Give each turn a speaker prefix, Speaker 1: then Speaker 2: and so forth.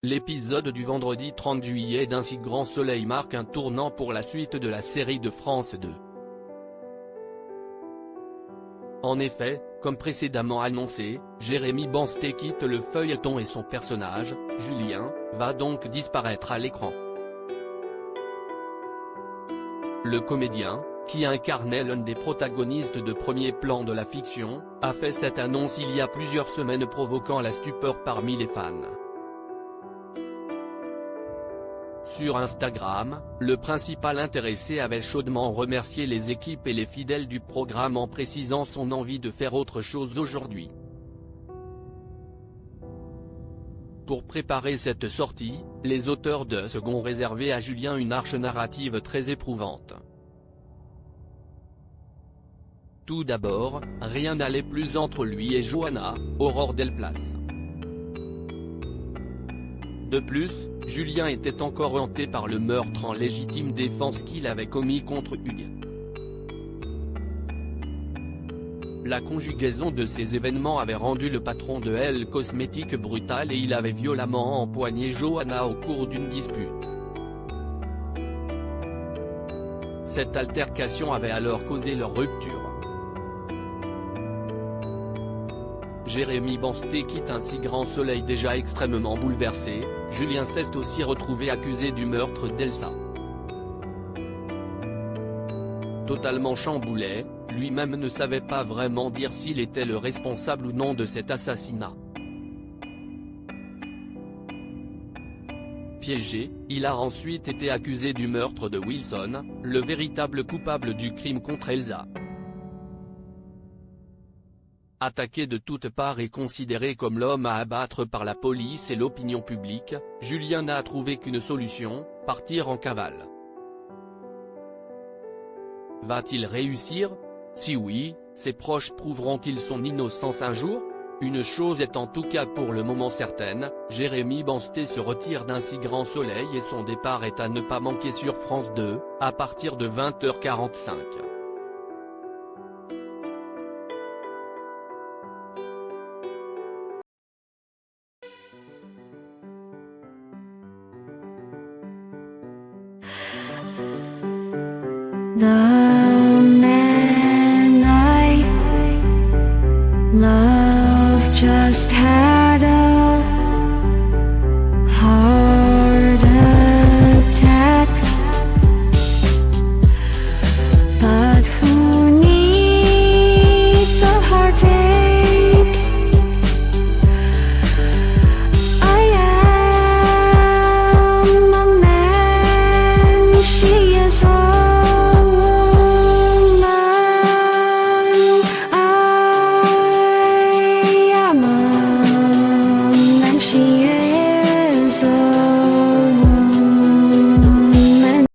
Speaker 1: L'épisode du vendredi 30 juillet d'Un si grand soleil marque un tournant pour la suite de la série de France 2. En effet, comme précédemment annoncé, Jérémy Bansté quitte le feuilleton et son personnage, Julien, va donc disparaître à l'écran. Le comédien, qui incarnait l'un des protagonistes de premier plan de la fiction, a fait cette annonce il y a plusieurs semaines, provoquant la stupeur parmi les fans. Sur Instagram, le principal intéressé avait chaudement remercié les équipes et les fidèles du programme en précisant son envie de faire autre chose aujourd'hui. Pour préparer cette sortie, les auteurs de second réservé à Julien une arche narrative très éprouvante. Tout d'abord, rien n'allait plus entre lui et Johanna, Aurore Delplace. De plus, Julien était encore hanté par le meurtre en légitime défense qu'il avait commis contre Hugues. La conjugaison de ces événements avait rendu le patron de Elle Cosmétiques brutal et il avait violemment empoigné Johanna au cours d'une dispute. Cette altercation avait alors causé leur rupture. Jérémy Bansté quitte Un si grand soleil déjà extrêmement bouleversé. Julien s'est aussi retrouvé accusé du meurtre d'Elsa. Totalement chamboulé, lui-même ne savait pas vraiment dire s'il était le responsable ou non de cet assassinat. Piégé, il a ensuite été accusé du meurtre de Wilson, le véritable coupable du crime contre Elsa. Attaqué de toutes parts et considéré comme l'homme à abattre par la police et l'opinion publique, Julien n'a trouvé qu'une solution, partir en cavale. Va-t-il réussir? Si oui, ses proches prouveront-ils son innocence un jour? Une chose est en tout cas pour le moment certaine, Jérémy Bansté se retire d'Un si grand soleil et son départ est à ne pas manquer sur France 2, à partir de 20h45.